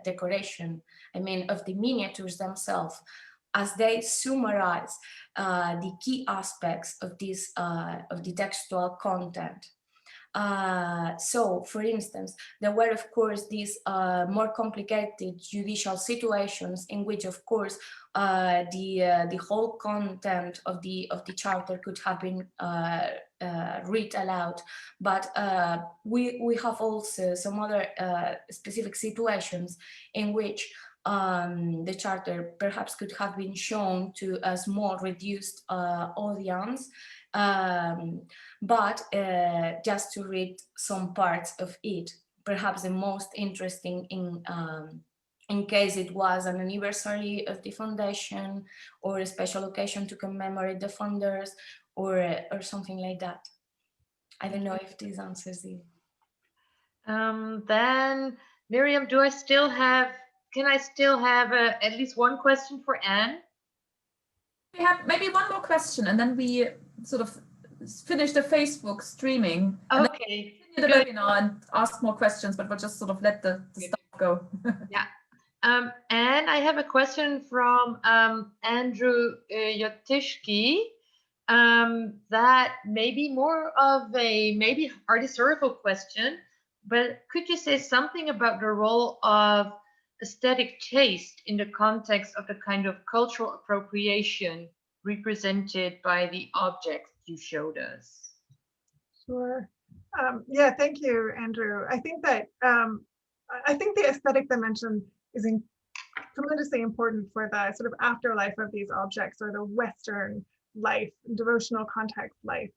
decoration. I mean, of the miniatures themselves, as they summarize the key aspects of this of the textual content. So, for instance, there were, of course, these more complicated judicial situations in which, of course, the whole content of the charter could have been read aloud. But we have also some other specific situations in which the charter perhaps could have been shown to a small reduced audience, but just to read some parts of it. Perhaps the most interesting in case it was an anniversary of the foundation or a special occasion to commemorate the founders or something like that. I don't know if this answers it. Then Miriam, can I still have at least one question for Anne? We have maybe one more question, and then we sort of finish the Facebook streaming. Okay. And the webinar and ask more questions, but we'll just sort of let the stuff go. Yeah. And I have a question from Andrew Yotishki. That may be more of a maybe art historical question, but could you say something about the role of aesthetic taste in the context of the kind of cultural appropriation represented by the objects you showed us? Sure. Yeah, thank you, Andrew. I think that the aesthetic dimension is tremendously important for the sort of afterlife of these objects, or the Western life, devotional context life,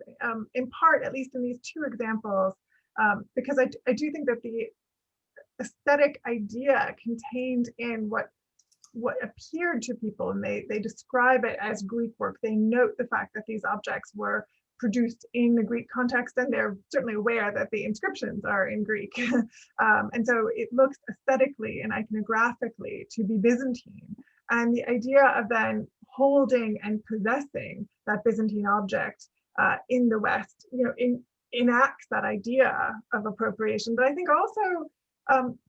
in part, at least in these two examples, because I do think that the aesthetic idea contained in what appeared to people, and they describe it as Greek work. They note the fact that these objects were produced in the Greek context, and they're certainly aware that the inscriptions are in Greek. And so it looks aesthetically and iconographically to be Byzantine. And the idea of then holding and possessing that Byzantine object in the West, enacts that idea of appropriation, but I think also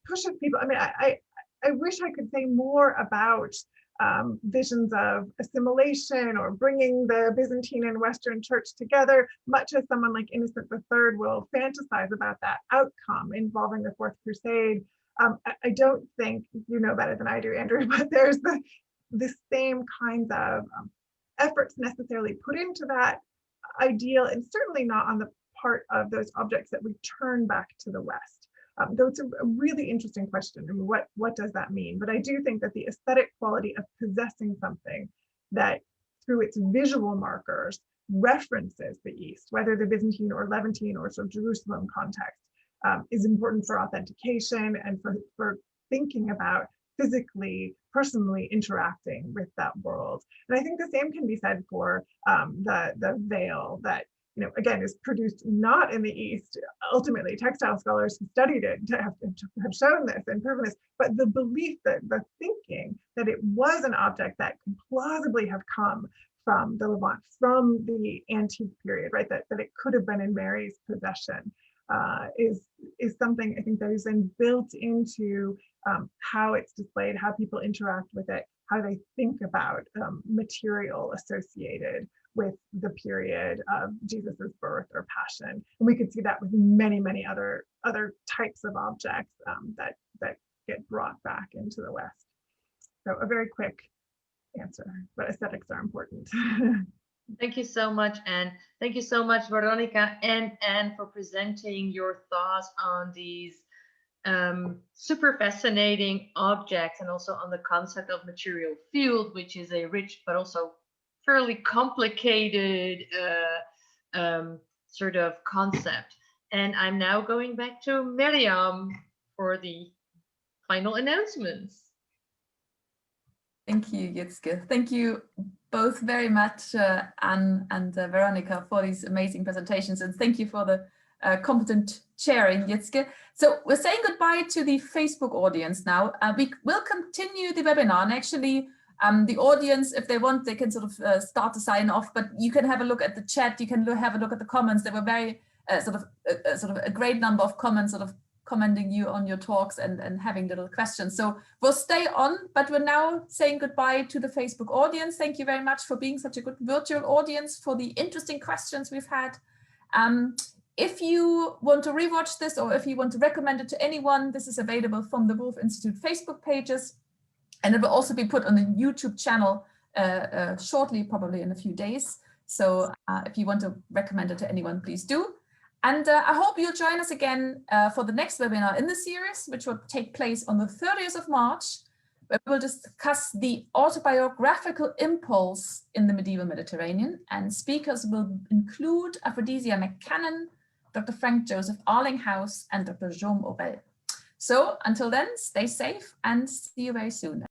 pushes people. I mean, I wish I could say more about visions of assimilation or bringing the Byzantine and Western Church together, much as someone like Innocent III will fantasize about that outcome involving the Fourth Crusade. I don't think you know better than I do, Andrew, but there's the same kinds of efforts necessarily put into that ideal, and certainly not on the part of those objects that return back to the West. Though it's a really interesting question. I mean, what does that mean? But I do think that the aesthetic quality of possessing something that through its visual markers references the East, whether the Byzantine or Levantine or sort of Jerusalem context, is important for authentication and for thinking about physically, personally interacting with that world. And I think the same can be said for the veil that, again, is produced not in the East. Ultimately, textile scholars who studied it have shown this and proven this, but the belief, that the thinking that it was an object that could plausibly have come from the Levant, from the antique period, right? That it could have been in Mary's possession is something I think that is then built into how it's displayed, how people interact with it, how they think about material associated with the period of Jesus's birth or passion. And we could see that with many, many other types of objects that get brought back into the West. So a very quick answer, but aesthetics are important. Thank you so much, Anne. Thank you so much, Veronica and Anne, for presenting your thoughts on these super fascinating objects, and also on the concept of material field, which is a rich but also fairly complicated sort of concept. And I'm now going back to Miriam for the final announcements. Thank you, Jitske. Thank you both very much, Anne and Veronica, for these amazing presentations. And thank you for the competent chairing, Jitske. So we're saying goodbye to the Facebook audience now. We will continue the webinar, and actually the audience, if they want, they can sort of start to sign off, but you can have a look at the chat, you can have a look at the comments. There were very sort of a great number of comments sort of commending you on your talks and having little questions. So we'll stay on, but we're now saying goodbye to the Facebook audience. Thank you very much for being such a good virtual audience, for the interesting questions we've had. If you want to rewatch this, or if you want to recommend it to anyone, this is available from the Woolf Institute Facebook pages. And it will also be put on the YouTube channel shortly, probably in a few days. So if you want to recommend it to anyone, please do. And I hope you'll join us again for the next webinar in the series, which will take place on the 30th of March, where we will discuss the autobiographical impulse in the medieval Mediterranean. And speakers will include Aphrodisia McCannon, Dr. Frank Joseph Arlinghouse, and Dr. Jaume Aurel. So until then, stay safe and see you very soon.